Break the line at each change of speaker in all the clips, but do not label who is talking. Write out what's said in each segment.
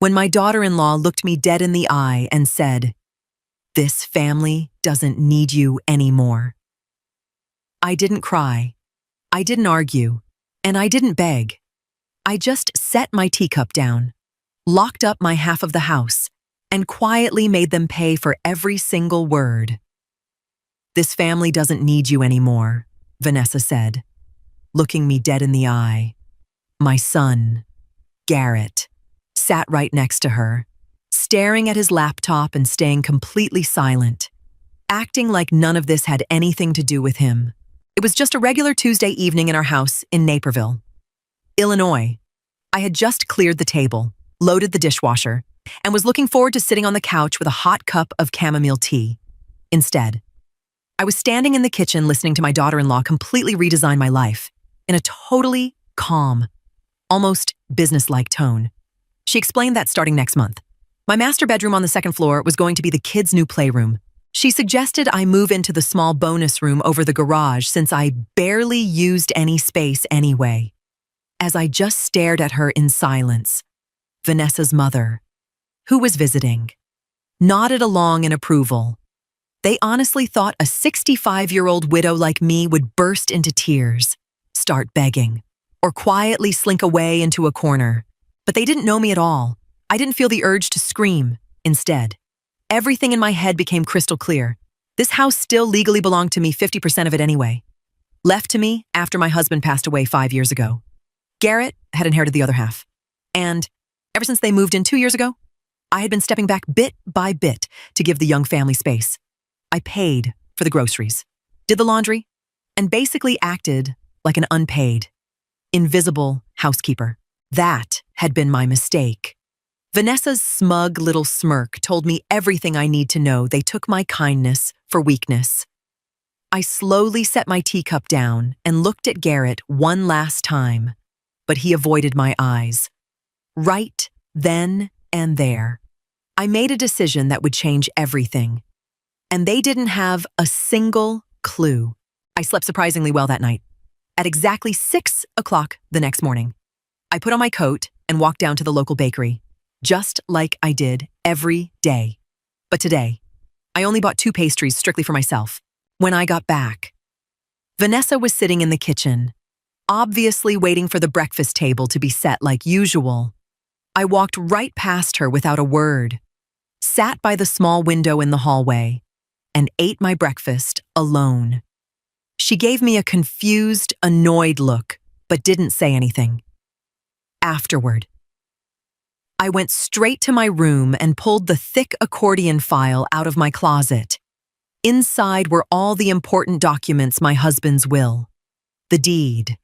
when my daughter-in-law looked me dead in the eye and said, "This family doesn't need you anymore." I didn't cry, I didn't argue, and I didn't beg. I just set my teacup down, locked up my half of the house, and quietly made them pay for every single word. "This family doesn't need you anymore," Vanessa said, looking me dead in the eye. My son, Garrett, sat right next to her, staring at his laptop and staying completely silent, acting like none of this had anything to do with him. It was just a regular Tuesday evening in our house in Naperville, Illinois. I had just cleared the table, loaded the dishwasher, and was looking forward to sitting on the couch with a hot cup of chamomile tea. Instead, I was standing in the kitchen listening to my daughter-in-law completely redesign my life in a totally calm, almost business-like tone. She explained that starting next month, my master bedroom on the second floor was going to be the kids' new playroom. She suggested I move into the small bonus room over the garage since I barely used any space anyway. As I just stared at her in silence, Vanessa's mother, who was visiting, nodded along in approval. They honestly thought a 65-year-old widow like me would burst into tears, start begging, or quietly slink away into a corner. But they didn't know me at all. I didn't feel the urge to scream. Instead, everything in my head became crystal clear. This house still legally belonged to me, 50% of it anyway. Left to me after my husband passed away 5 years ago. Garrett had inherited the other half. And ever since they moved in 2 years ago, I had been stepping back bit by bit to give the young family space. I paid for the groceries, did the laundry, and basically acted like an unpaid, invisible housekeeper. That had been my mistake. Vanessa's smug little smirk told me everything I need to know. They took my kindness for weakness. I slowly set my teacup down and looked at Garrett one last time, but he avoided my eyes. Right then and there, I made a decision that would change everything. And they didn't have a single clue. I slept surprisingly well that night. At exactly 6 o'clock the next morning, I put on my coat and walked down to the local bakery, just like I did every day. But today, I only bought 2 pastries strictly for myself. When I got back, Vanessa was sitting in the kitchen, obviously waiting for the breakfast table to be set like usual. I walked right past her without a word, sat by the small window in the hallway, and ate my breakfast alone. She gave me a confused, annoyed look, but didn't say anything. Afterward, I went straight to my room and pulled the thick accordion file out of my closet. Inside were all the important documents: my husband's will, the deed,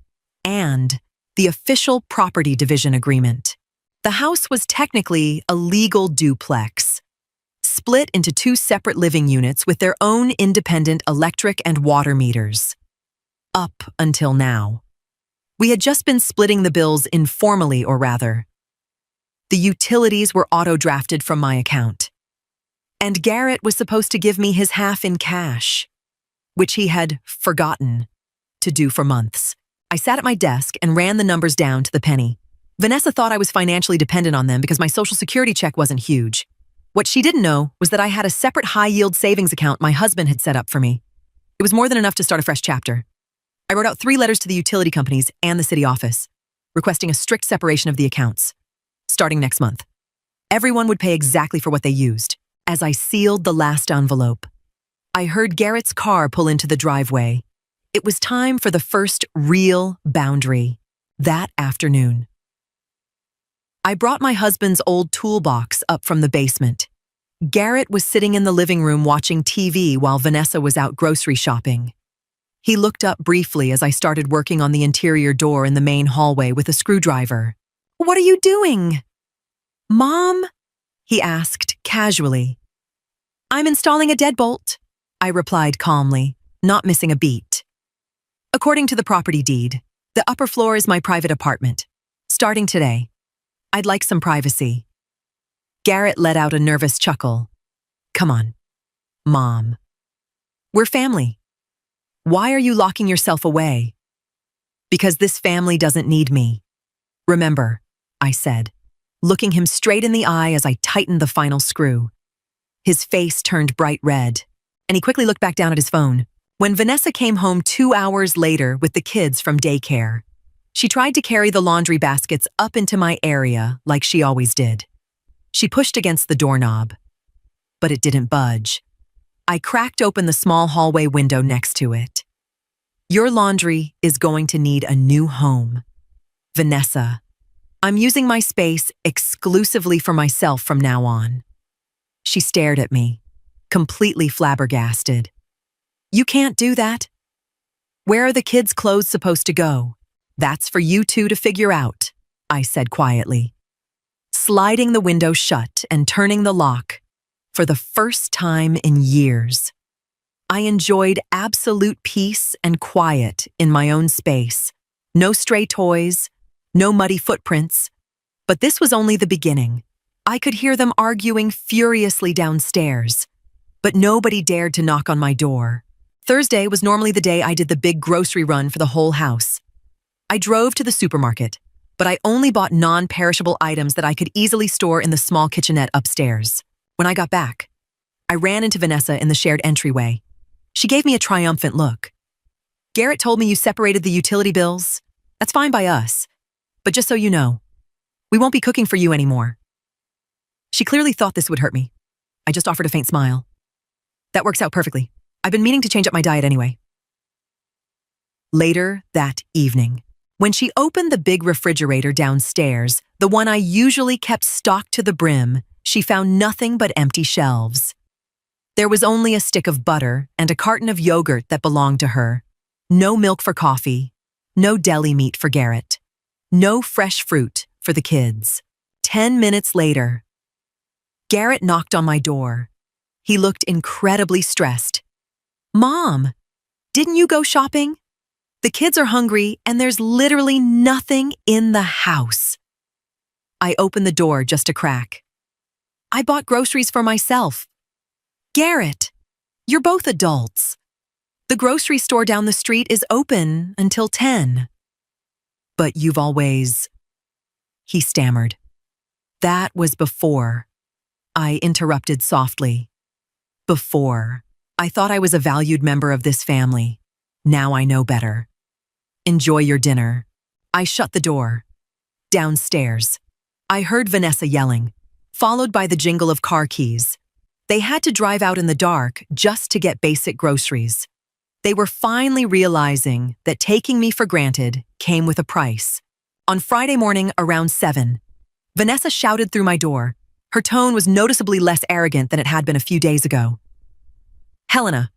and the official property division agreement. The house was technically a legal duplex, split into 2 separate living units with their own independent electric and water meters. Up until now, we had just been splitting the bills informally, or rather, the utilities were auto-drafted from my account. And Garrett was supposed to give me his half in cash, which he had forgotten to do for months. I sat at my desk and ran the numbers down to the penny. Vanessa thought I was financially dependent on them because my Social Security check wasn't huge. What she didn't know was that I had a separate high-yield savings account my husband had set up for me. It was more than enough to start a fresh chapter. I wrote out 3 letters to the utility companies and the city office, requesting a strict separation of the accounts. Starting next month, everyone would pay exactly for what they used. As I sealed the last envelope, I heard Garrett's car pull into the driveway. It was time for the first real boundary that afternoon. I brought my husband's old toolbox up from the basement. Garrett was sitting in the living room watching TV while Vanessa was out grocery shopping. He looked up briefly as I started working on the interior door in the main hallway with a screwdriver. "What are you doing?" "Mom?" he asked casually. "I'm installing a deadbolt," I replied calmly, not missing a beat. "According to the property deed, the upper floor is my private apartment. Starting today, I'd like some privacy." Garrett let out a nervous chuckle. "Come on, Mom. We're family. Why are you locking yourself away?" "Because this family doesn't need me. Remember," I said, looking him straight in the eye as I tightened the final screw. His face turned bright red, and he quickly looked back down at his phone. When Vanessa came home 2 hours later with the kids from daycare, she tried to carry the laundry baskets up into my area like she always did. She pushed against the doorknob, but it didn't budge. I cracked open the small hallway window next to it. "Your laundry is going to need a new home. Vanessa, I'm using my space exclusively for myself from now on." She stared at me, completely flabbergasted. "You can't do that. Where are the kids' clothes supposed to go? That's for you two to figure out," I said quietly. Sliding the window shut and turning the lock, for the first time in years, I enjoyed absolute peace and quiet in my own space. No stray toys, no muddy footprints. But this was only the beginning. I could hear them arguing furiously downstairs, but nobody dared to knock on my door. Thursday was normally the day I did the big grocery run for the whole house. I drove to the supermarket, but I only bought non-perishable items that I could easily store in the small kitchenette upstairs. When I got back, I ran into Vanessa in the shared entryway. She gave me a triumphant look. "Garrett told me you separated the utility bills. That's fine by us. But just so you know, we won't be cooking for you anymore." She clearly thought this would hurt me. I just offered a faint smile. "That works out perfectly. I've been meaning to change up my diet anyway." Later that evening, when she opened the big refrigerator downstairs, the one I usually kept stocked to the brim, she found nothing but empty shelves. There was only a stick of butter and a carton of yogurt that belonged to her. No milk for coffee, no deli meat for Garrett, no fresh fruit for the kids. 10 minutes later, Garrett knocked on my door. He looked incredibly stressed. "Mom, didn't you go shopping? The kids are hungry and there's literally nothing in the house." I opened the door just a crack. "I bought groceries for myself." "Garrett, you're both adults. The grocery store down the street is open until 10. "But you've always—" he stammered. "That was before," I interrupted softly. "Before. I thought I was a valued member of this family. Now I know better. Enjoy your dinner." I shut the door. Downstairs, I heard Vanessa yelling, followed by the jingle of car keys. They had to drive out in the dark just to get basic groceries. They were finally realizing that taking me for granted came with a price. On Friday morning around 7, Vanessa shouted through my door. Her tone was noticeably less arrogant than it had been a few days ago. "Helena,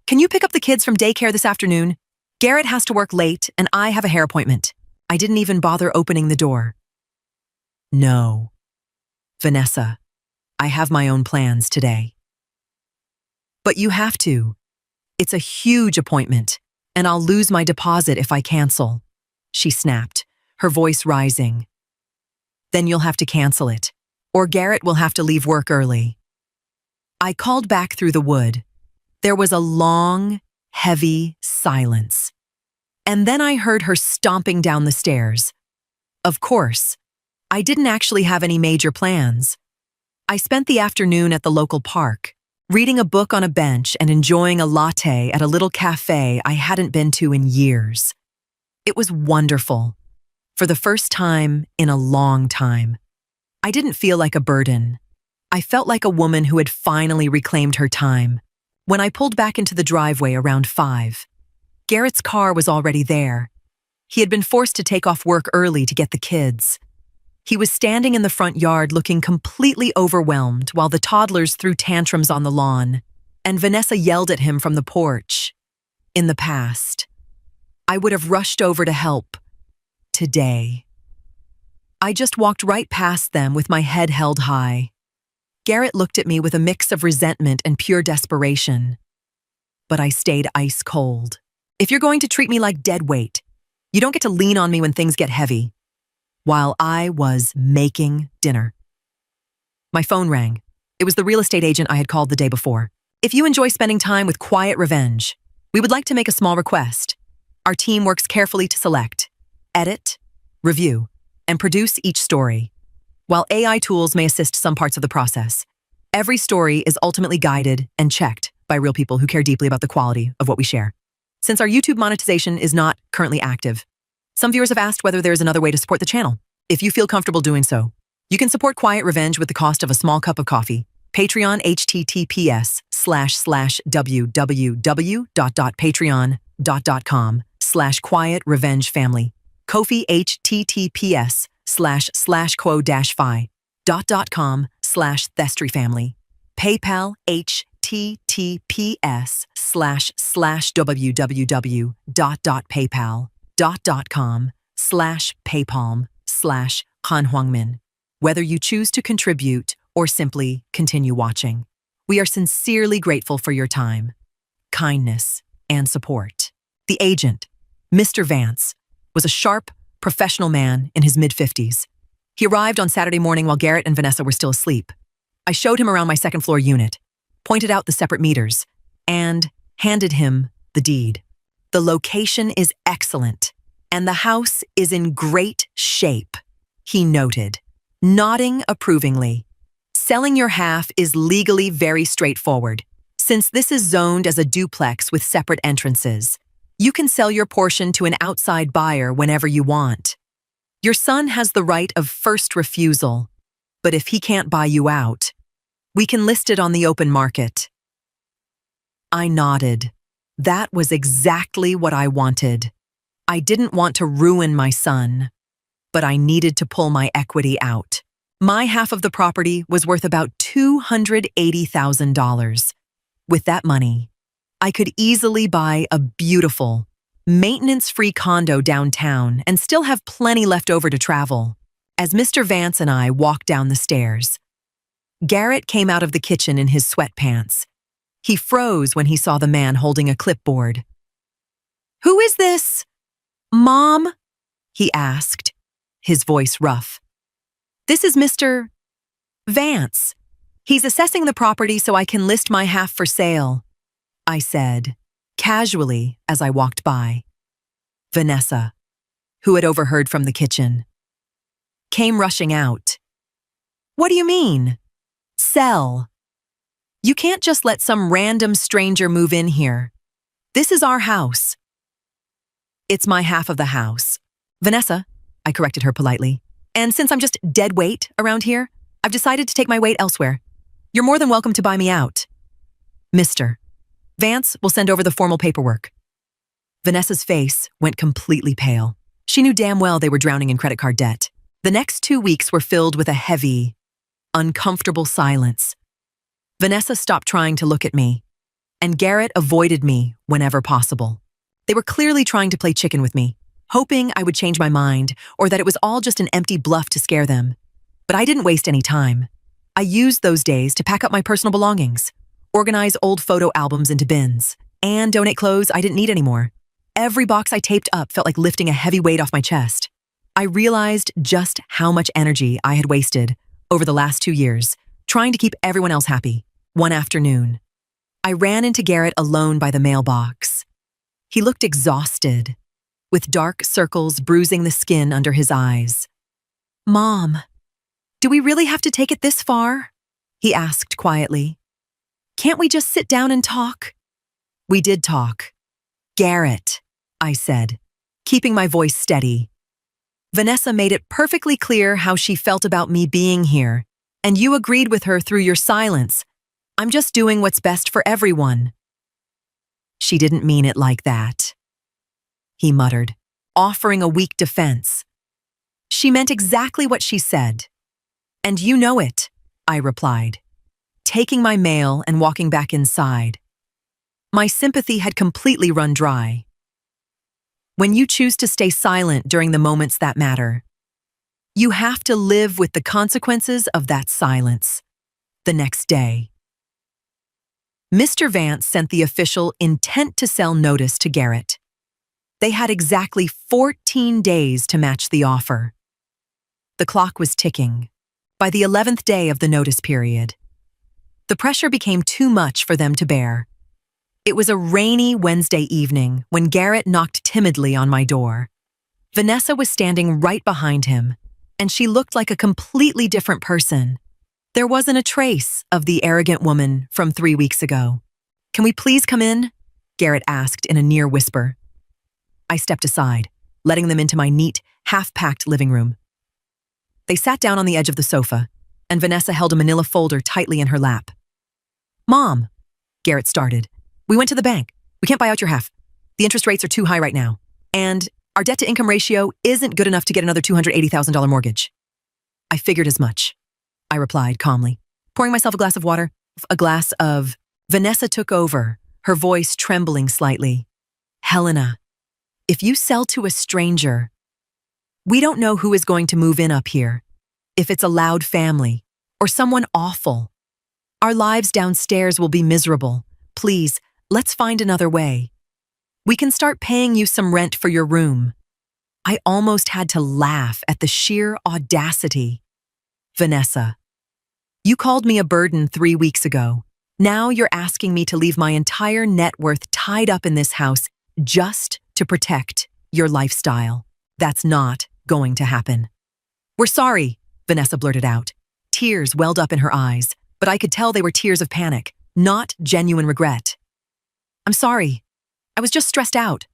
can you pick up the kids from daycare this afternoon? Garrett has to work late and I have a hair appointment." I didn't even bother opening the door. "No, Vanessa, I have my own plans today." "But you have to. It's a huge appointment, and I'll lose my deposit if I cancel," she snapped, her voice rising. "Then you'll have to cancel it, or Garrett will have to leave work early." I called back through the wood. There was a long, heavy silence. And then I heard her stomping down the stairs. Of course, I didn't actually have any major plans. I spent the afternoon at the local park, reading a book on a bench and enjoying a latte at a little cafe I hadn't been to in years. It was wonderful. For the first time in a long time. I didn't feel like a burden. I felt like a woman who had finally reclaimed her time. When I pulled back into the driveway around 5, Garrett's car was already there. He had been forced to take off work early to get the kids. He was standing in the front yard looking completely overwhelmed while the toddlers threw tantrums on the lawn, and Vanessa yelled at him from the porch. In the past, I would have rushed over to help. Today, I just walked right past them with my head held high. Garrett looked at me with a mix of resentment and pure desperation. But I stayed ice cold. "If you're going to treat me like dead weight, you don't get to lean on me when things get heavy." While I was making dinner, my phone rang. It was the real estate agent I had called the day before. "If you enjoy spending time with quiet revenge, we would like to make a small request. Our team works carefully to select, edit, review, and produce each story. While AI tools may assist some parts of the process, every story is ultimately guided and checked by real people who care deeply about the quality of what we share. Since our YouTube monetization is not currently active, some viewers have asked whether there is another way to support the channel. If you feel comfortable doing so, you can support Quiet Revenge with the cost of a small cup of coffee. Patreon https://www.patreon.com/Quiet Revenge Family. Ko-fi https://quo-fi.com/Thestry Family. PayPal https://www.paypal.com/paypalm/Han Whether you choose to contribute or simply continue watching, we are sincerely grateful for your time, kindness, and support. The agent, Mr. Vance, was a sharp, professional man in his mid-50s. He arrived on Saturday morning while Garrett and Vanessa were still asleep. I showed him around my second-floor unit, pointed out the separate meters, and handed him the deed. The location is excellent, and the house is in great shape, he noted, nodding approvingly. Selling your half is legally very straightforward. Since this is zoned as a duplex with separate entrances, you can sell your portion to an outside buyer whenever you want. Your son has the right of first refusal, but if he can't buy you out, we can list it on the open market. I nodded. That was exactly what I wanted. I didn't want to ruin my son, but I needed to pull my equity out. My half of the property was worth about $280,000. With that money, I could easily buy a beautiful, maintenance-free condo downtown and still have plenty left over to travel. As Mr. Vance and I walked down the stairs, Garrett came out of the kitchen in his sweatpants. He froze when he saw the man holding a clipboard. "Who is this? Mom?" he asked, his voice rough. "This is Mr. Vance. He's assessing the property so I can list my half for sale," I said, casually as I walked by. Vanessa, who had overheard from the kitchen, came rushing out. "What do you mean? Sell? You can't just let some random stranger move in here. This is our house." "It's my half of the house, Vanessa," I corrected her politely. "And since I'm just dead weight around here, I've decided to take my weight elsewhere. You're more than welcome to buy me out. Mr. Vance will send over the formal paperwork." Vanessa's face went completely pale. She knew damn well they were drowning in credit card debt. The next 2 weeks were filled with a heavy, uncomfortable silence. Vanessa stopped trying to look at me, and Garrett avoided me whenever possible. They were clearly trying to play chicken with me, hoping I would change my mind or that it was all just an empty bluff to scare them. But I didn't waste any time. I used those days to pack up my personal belongings, organize old photo albums into bins, and donate clothes I didn't need anymore. Every box I taped up felt like lifting a heavy weight off my chest. I realized just how much energy I had wasted over the last 2 years trying to keep everyone else happy. One afternoon, I ran into Garrett alone by the mailbox. He looked exhausted, with dark circles bruising the skin under his eyes. "Mom, do we really have to take it this far?" he asked quietly. "Can't we just sit down and talk?" We did talk. "Garrett," I said, keeping my voice steady. "Vanessa made it perfectly clear how she felt about me being here, and you agreed with her through your silence. I'm just doing what's best for everyone." "She didn't mean it like that," he muttered, offering a weak defense. "She meant exactly what she said. And you know it," I replied, taking my mail and walking back inside. My sympathy had completely run dry. When you choose to stay silent during the moments that matter, you have to live with the consequences of that silence. The next day, Mr. Vance sent the official intent to sell notice to Garrett. They had exactly 14 days to match the offer. The clock was ticking. By the 11th day of the notice period, the pressure became too much for them to bear. It was a rainy Wednesday evening when Garrett knocked timidly on my door. Vanessa was standing right behind him, and she looked like a completely different person. There wasn't a trace of the arrogant woman from 3 weeks ago. "Can we please come in?" Garrett asked in a near whisper. I stepped aside, letting them into my neat, half-packed living room. They sat down on the edge of the sofa, and Vanessa held a manila folder tightly in her lap. "Mom," Garrett started, "we went to the bank. We can't buy out your half. The interest rates are too high right now, and our debt-to-income ratio isn't good enough to get another $280,000 mortgage." "I figured as much," I replied calmly, pouring myself a glass of water. Vanessa took over, her voice trembling slightly. "Helena, if you sell to a stranger, we don't know who is going to move in up here. If it's a loud family or someone awful, our lives downstairs will be miserable. Please, let's find another way. We can start paying you some rent for your room." I almost had to laugh at the sheer audacity. "Vanessa, you called me a burden 3 weeks ago. Now you're asking me to leave my entire net worth tied up in this house just to protect your lifestyle. That's not going to happen." "We're sorry," Vanessa blurted out. Tears welled up in her eyes, but I could tell they were tears of panic, not genuine regret. "I'm sorry. I was just stressed out."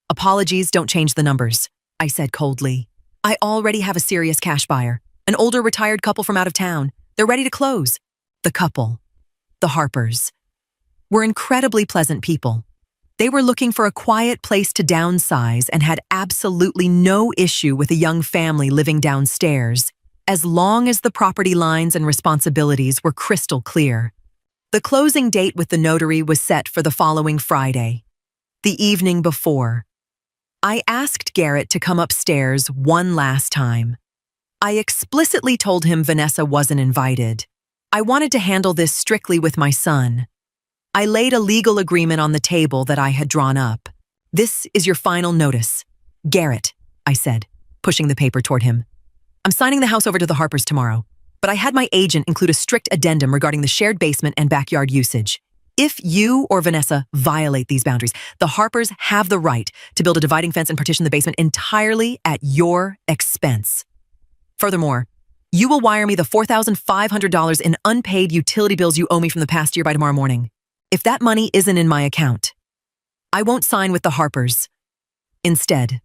"Apologies don't change the numbers," I said coldly. "I already have a serious cash buyer, an older retired couple from out of town. They're ready to close." The couple, the Harpers, were incredibly pleasant people. They were looking for a quiet place to downsize and had absolutely no issue with a young family living downstairs, as long as the property lines and responsibilities were crystal clear. The closing date with the notary was set for the following Friday, the evening before. I asked Garrett to come upstairs one last time. I explicitly told him Vanessa wasn't invited. I wanted to handle this strictly with my son. I laid a legal agreement on the table that I had drawn up. "This is your final notice. Garrett," I said, pushing the paper toward him. "I'm signing the house over to the Harpers tomorrow, but I had my agent include a strict addendum regarding the shared basement and backyard usage. If you or Vanessa violate these boundaries, the Harpers have the right to build a dividing fence and partition the basement entirely at your expense. Furthermore, you will wire me the $4,500 in unpaid utility bills you owe me from the past year by tomorrow morning. If that money isn't in my account, I won't sign with the Harpers. Instead,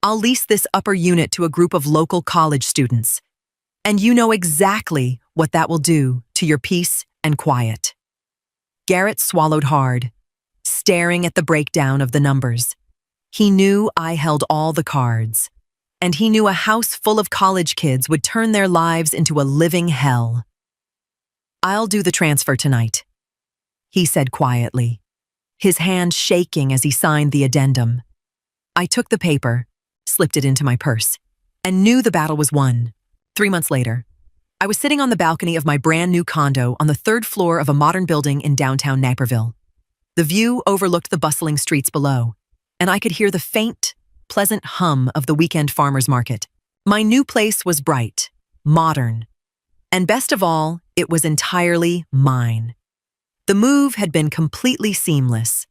I'll lease this upper unit to a group of local college students, and you know exactly what that will do to your peace and quiet." Garrett swallowed hard, staring at the breakdown of the numbers. He knew I held all the cards, and he knew a house full of college kids would turn their lives into a living hell. "I'll do the transfer tonight," he said quietly, his hand shaking as he signed the addendum. I took the paper, slipped it into my purse, and knew the battle was won. 3 months later, I was sitting on the balcony of my brand new condo on the 3rd floor of a modern building in downtown Naperville. The view overlooked the bustling streets below, and I could hear the faint, pleasant hum of the weekend farmers market. My new place was bright, modern, and best of all, it was entirely mine. The move had been completely seamless.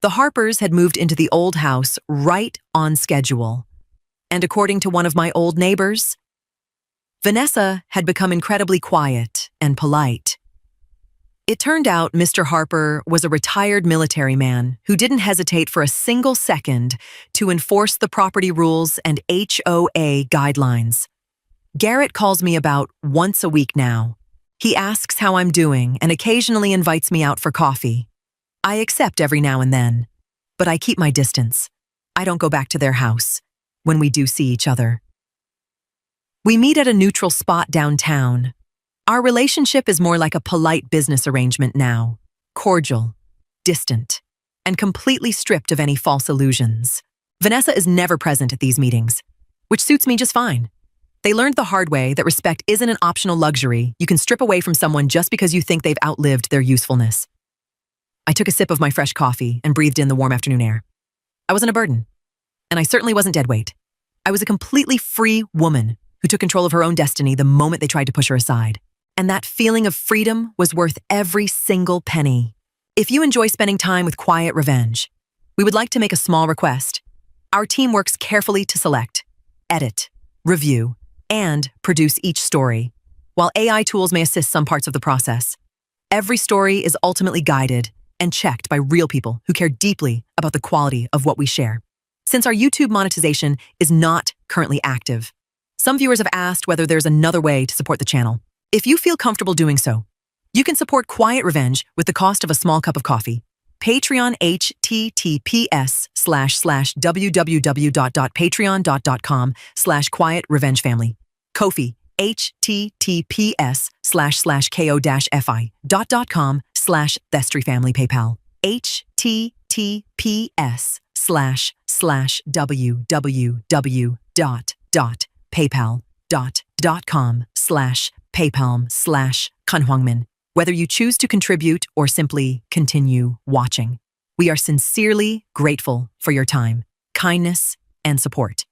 The Harpers had moved into the old house right on schedule. And according to one of my old neighbors, Vanessa had become incredibly quiet and polite. It turned out Mr. Harper was a retired military man who didn't hesitate for a single second to enforce the property rules and HOA guidelines. Garrett calls me about once a week now. He asks how I'm doing and occasionally invites me out for coffee. I accept every now and then, but I keep my distance. I don't go back to their house when we do see each other. We meet at a neutral spot downtown. Our relationship is more like a polite business arrangement now, cordial, distant, and completely stripped of any false illusions. Vanessa is never present at these meetings, which suits me just fine. They learned the hard way that respect isn't an optional luxury you can strip away from someone just because you think they've outlived their usefulness. I took a sip of my fresh coffee and breathed in the warm afternoon air. I wasn't a burden, and I certainly wasn't dead weight. I was a completely free woman who took control of her own destiny the moment they tried to push her aside. And that feeling of freedom was worth every single penny. If you enjoy spending time with quiet revenge, we would like to make a small request. Our team works carefully to select, edit, review, and produce each story. While AI tools may assist some parts of the process, every story is ultimately guided and checked by real people who care deeply about the quality of what we share. Since our YouTube monetization is not currently active, some viewers have asked whether there's another way to support the channel. If you feel comfortable doing so, you can support Quiet Revenge with the cost of a small cup of coffee. Patreon https://www.patreon.com/Quiet Revenge Family. Ko-fi https://ko-fi.com/Thestry Family. PayPal https://www.paypal.com/paypalm/Kanhuangmin. Whether you choose to contribute or simply continue watching, we are sincerely grateful for your time, kindness, and support.